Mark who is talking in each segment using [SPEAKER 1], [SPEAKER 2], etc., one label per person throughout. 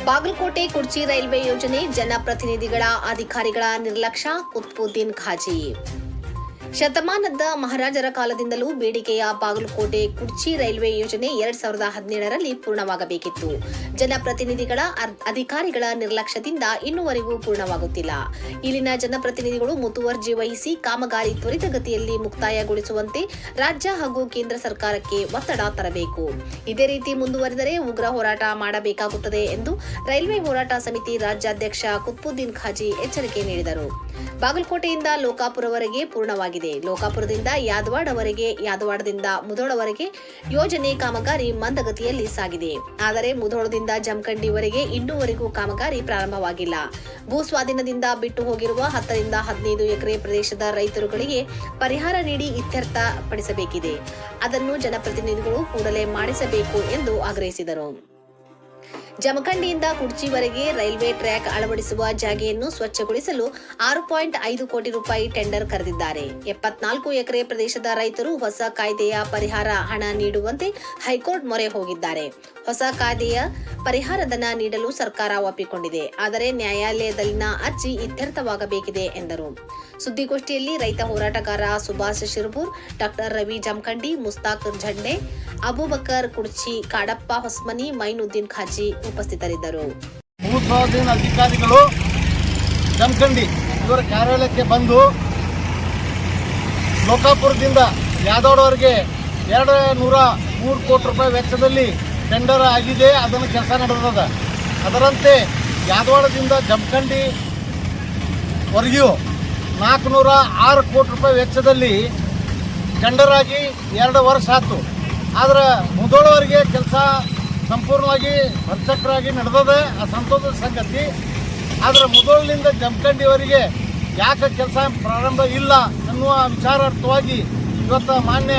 [SPEAKER 1] ಬಾಗಲಕೋಟೆ ಕುರ್ಚಿ ರೈಲ್ವೆ ಯೋಜನೆ ಜನಪ್ರತಿನಿಧಿಗಳ ಅಧಿಕಾರಿಗಳ ನಿರ್ಲಕ್ಷ್ಯ ಕುತ್ಬುದ್ದೀನ್ ಖಾಜಿ. ಶತಮಾನದ ಮಹಾರಾಜರ ಕಾಲದಿಂದಲೂ ಬೇಡಿಕೆಯ ಬಾಗಲಕೋಟೆ ಕುರ್ಚಿ ರೈಲ್ವೆ ಯೋಜನೆ 2017ರಲ್ಲಿ ಪೂರ್ಣವಾಗಬೇಕಿತ್ತು. ಜನಪ್ರತಿನಿಧಿಗಳ ಅಧಿಕಾರಿಗಳ ನಿರ್ಲಕ್ಷ್ಯದಿಂದ ಇನ್ನೂವರೆಗೂ ಪೂರ್ಣವಾಗುತ್ತಿಲ್ಲ. ಇಲ್ಲಿನ ಜನಪ್ರತಿನಿಧಿಗಳು ಮುತುವರ್ಜಿ ವಹಿಸಿ ಕಾಮಗಾರಿ ತ್ವರಿತಗತಿಯಲ್ಲಿ ಮುಕ್ತಾಯಗೊಳಿಸುವಂತೆ ರಾಜ್ಯ ಹಾಗೂ ಕೇಂದ್ರ ಸರ್ಕಾರಕ್ಕೆ ಒತ್ತಡ ತರಬೇಕು. ಇದೇ ರೀತಿ ಮುಂದುವರೆದರೆ ಉಗ್ರ ಹೋರಾಟ ಮಾಡಬೇಕಾಗುತ್ತದೆ ಎಂದು ರೈಲ್ವೆ ಹೋರಾಟ ಸಮಿತಿ ರಾಜ್ಯಾಧ್ಯಕ್ಷ ಕುತ್ಬುದ್ದೀನ್ ಖಾಜಿ ಎಚ್ಚರಿಕೆ ನೀಡಿದರು. ಬಾಗಲಕೋಟೆಯಿಂದ ಲೋಕಾಪುರವರೆಗೆ ಪೂರ್ಣವಾಗಿದೆ. ಲೋಕಾಪುರದಿಂದ ಯಾದವಾಡವರೆಗೆ, ಯಾದವಾಡದಿಂದ ಮುಧೋಳವರೆಗೆ ಯೋಜನೆ ಕಾಮಗಾರಿ ಮಂದಗತಿಯಲ್ಲಿ ಸಾಗಿದೆ. ಆದರೆ ಮುಧೋಳದಿಂದ ಜಮಖಂಡಿವರೆಗೆ ಇನ್ನೂವರೆಗೂ ಕಾಮಗಾರಿ ಪ್ರಾರಂಭವಾಗಿಲ್ಲ. ಭೂ ಸ್ವಾಧೀನದಿಂದ ಬಿಟ್ಟು ಹೋಗಿರುವ 10 ರಿಂದ 15 ಎಕರೆ ಪ್ರದೇಶದ ರೈತರುಗಳಿಗೆ ಪರಿಹಾರ ನೀಡಿ ಇತ್ಯರ್ಥ ಪಡಿಸಬೇಕಿದೆ. ಅದನ್ನು ಜನಪ್ರತಿನಿಧಿಗಳು ಕೂಡಲೇ ಮಾಡಿಸಬೇಕು ಎಂದು ಆಗ್ರಹಿಸಿದರು. ಜಮಖಂಡಿಯಿಂದ ಕುರ್ಚಿವರೆಗೆ ರೈಲ್ವೆ ಟ್ರ್ಯಾಕ್ ಅಳವಡಿಸುವ ಜಾಗೆಯನ್ನು ಸ್ವಚ್ಛಗೊಳಿಸಲು 6.5 ಕೋಟಿ ರೂಪಾಯಿ ಟೆಂಡರ್ ಕರೆದಿದ್ದಾರೆ. 74 ಎಕರೆ ಪ್ರದೇಶದ ರೈತರು ಹೊಸ ಕಾಯ್ದೆಯ ಪರಿಹಾರ ಹಣ ನೀಡುವಂತೆ ಹೈಕೋರ್ಟ್ ಮೊರೆ ಹೋಗಿದ್ದಾರೆ. ಹೊಸ ಕಾಯ್ದೆಯ ಪರಿಹಾರಧನ ನೀಡಲು ಸರ್ಕಾರ ಒಪ್ಪಿಕೊಂಡಿದೆ. ಆದರೆ ನ್ಯಾಯಾಲಯದಲ್ಲಿನ ಅರ್ಜಿ ಇತ್ಯರ್ಥವಾಗಬೇಕಿದೆ ಎಂದರು. ಸುದ್ದಿಗೋಷ್ಠಿಯಲ್ಲಿ ರೈತ ಹೋರಾಟಗಾರ ಸುಭಾಷ್ ಶಿರಬೂರ್, ಡಾಕ್ಟರ್ ರವಿ ಜಮಖಂಡಿ, ಮುಸ್ತಾಕ್ ಝಂಡೆ, ಅಬೂಬಕರ್ ಕುರ್ಚಿ, ಕಾಡಪ್ಪ ಹೊಸ್ಮನಿ, ಮೈನುದ್ದೀನ್ ಖಾಜಿ ಉಪಸ್ಥಿತರಿದ್ದರು.
[SPEAKER 2] ಭೂ ಸ್ವಾಧೀನ ಅಧಿಕಾರಿಗಳು ಜಮಖಂಡಿ ಇವರ ಕಾರ್ಯಾಲಯಕ್ಕೆ ಬಂದು ಲೋಕಾಪುರದಿಂದ ಯಾದವಾಡವರೆಗೆ 203 ಕೋಟಿ ರೂಪಾಯಿ ವೆಚ್ಚದಲ್ಲಿ ಟೆಂಡರ್ ಆಗಿದೆ. ಅದನ್ನು ಕೆಲಸ ನಡೆದದ. ಅದರಂತೆ ಯಾದವಾಡದಿಂದ ಜಮಖಂಡಿ ವರೆಗೂ 406 ಕೋಟಿ ರೂಪಾಯಿ ವೆಚ್ಚದಲ್ಲಿ ಟೆಂಡರ್ ಆಗಿ 2 ವರ್ಷ ಆಯಿತು. ಆದರೆ ಮುಧೋಳವರೆಗೆ ಕೆಲಸ ಸಂಪೂರ್ಣವಾಗಿ ಭರ್ಚಕ್ರಾಗಿ ನಡೆದದೆ. ಆ ಸಂತೋಷದ ಸಂಗತಿ. ಆದರೆ ಮುಧೋಳನಿಂದ ಜಮಖಂಡಿವರೆಗೆ ಯಾಕೆ ಕೆಲಸ ಪ್ರಾರಂಭ ಇಲ್ಲ ಅನ್ನುವ ವಿಚಾರಾರ್ಥವಾಗಿ ಇವತ್ತು ಮಾನ್ಯ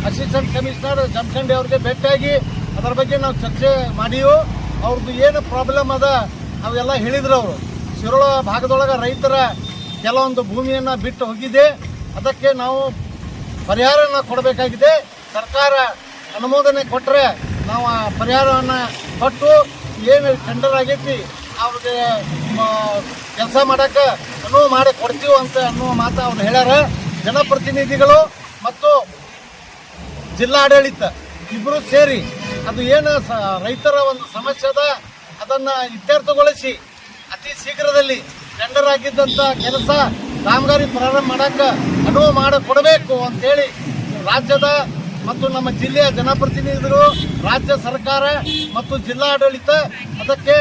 [SPEAKER 2] ಅಸಿಸ್ಟೆಂಟ್ ಕಮಿಷನರ್ ಜಮಖಂಡಿ ಅವ್ರಿಗೆ ಭೇಟಿಯಾಗಿ ಅದರ ಬಗ್ಗೆ ನಾವು ಚರ್ಚೆ ಮಾಡಿವು. ಅವ್ರದ್ದು ಏನು ಪ್ರಾಬ್ಲಮ್ ಅದ ಅವೆಲ್ಲ ಹೇಳಿದ್ರು. ಅವರು ಶಿರೋಳ ಭಾಗದೊಳಗೆ ರೈತರ ಕೆಲವೊಂದು ಭೂಮಿಯನ್ನು ಬಿಟ್ಟು ಹೋಗಿದೆ. ಅದಕ್ಕೆ ನಾವು ಪರಿಹಾರನ ಕೊಡಬೇಕಾಗಿದೆ. ಸರ್ಕಾರ ಅನುಮೋದನೆ ಕೊಟ್ಟರೆ ನಾವು ಆ ಪರಿಹಾರವನ್ನು ಕೊಟ್ಟು ಏನು ಟೆಂಡರ್ ಆಗೈತಿ ಅವ್ರಿಗೆ ಕೆಲಸ ಮಾಡೋಕ್ಕೆ ಅನುವು ಮಾಡಿ ಕೊಡ್ತೀವಿ ಅಂತ ಅನ್ನುವ ಮಾತು ಅವ್ರು ಹೇಳ್ಯಾರ. ಜನಪ್ರತಿನಿಧಿಗಳು ಮತ್ತು ಜಿಲ್ಲಾಡಳಿತ ಇಬ್ಬರು ಸೇರಿ ಅದು ಏನು ರೈತರ ಒಂದು ಸಮಸ್ಯೆ ಅದ ಅದನ್ನು ಇತ್ಯರ್ಥಗೊಳಿಸಿ ಅತಿ ಶೀಘ್ರದಲ್ಲಿ ಟೆಂಡರ್ ಆಗಿದ್ದಂಥ ಕೆಲಸ ಕಾಮಗಾರಿ ಪ್ರಾರಂಭ ಮಾಡೋಕ್ಕೆ ಅನುವು ಮಾಡಿ ಕೊಡಬೇಕು ಅಂತೇಳಿ ರಾಜ್ಯದ ಮತ್ತು ನಮ್ಮ ಜಿಲ್ಲೆಯ ಜನಪ್ರತಿನಿಧಿಗಳು, ರಾಜ್ಯ ಸರ್ಕಾರ ಮತ್ತು ಜಿಲ್ಲಾಡಳಿತ ಅದಕ್ಕೆ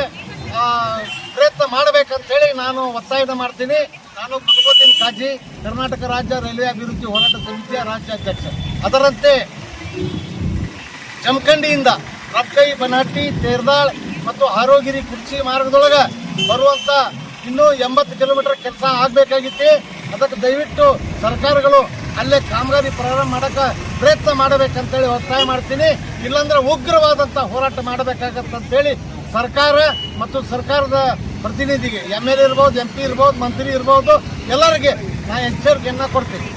[SPEAKER 2] ಪ್ರಯತ್ನ ಮಾಡಬೇಕಂತೇಳಿ ನಾನು ಒತ್ತಾಯ ಮಾಡ್ತೀನಿ. ನಾನು ಕುತ್ಬುದ್ದೀನ್ ಖಾಜಿ, ಕರ್ನಾಟಕ ರಾಜ್ಯ ರೈಲ್ವೆ ಅಭಿವೃದ್ಧಿ ಹೋರಾಟ ಸಮಿತಿಯ ರಾಜ್ಯಾಧ್ಯಕ್ಷ. ಅದರಂತೆ ಜಮಖಂಡಿಯಿಂದ ರಬ್ಕೈ, ಬನಾಟಿ, ತೇರ್ದಾಳ್ ಮತ್ತು ಹಾರೋಗಿರಿ ಕುರ್ಚಿ ಮಾರ್ಗದೊಳಗೆ ಬರುವಂಥ ಇನ್ನೂ 80 ಕಿಲೋಮೀಟರ್ ಕೆಲಸ ಆಗಬೇಕಾಗಿತ್ತು. ಅದಕ್ಕೆ ದಯವಿಟ್ಟು ಸರ್ಕಾರಗಳು ಅಲ್ಲೇ ಕಾಮಗಾರಿ ಪ್ರಾರಂಭ ಮಾಡೋಕ್ಕೆ ಪ್ರಯತ್ನ ಮಾಡಬೇಕಂತೇಳಿ ಒತ್ತಾಯ ಮಾಡ್ತೀನಿ. ಇಲ್ಲಾಂದ್ರೆ ಉಗ್ರವಾದಂಥ ಹೋರಾಟ ಮಾಡಬೇಕಾಗತ್ತಂತೇಳಿ ಸರ್ಕಾರ ಮತ್ತು ಸರ್ಕಾರದ ಪ್ರತಿನಿಧಿಗೆ MLA ಇರ್ಬೋದು, MP ಇರ್ಬೋದು, ಮಂತ್ರಿ ಇರ್ಬೋದು, ಎಲ್ಲರಿಗೆ ನಾನು ಎಚ್ಚರಿಕೆಯನ್ನು ಕೊಡ್ತೀನಿ.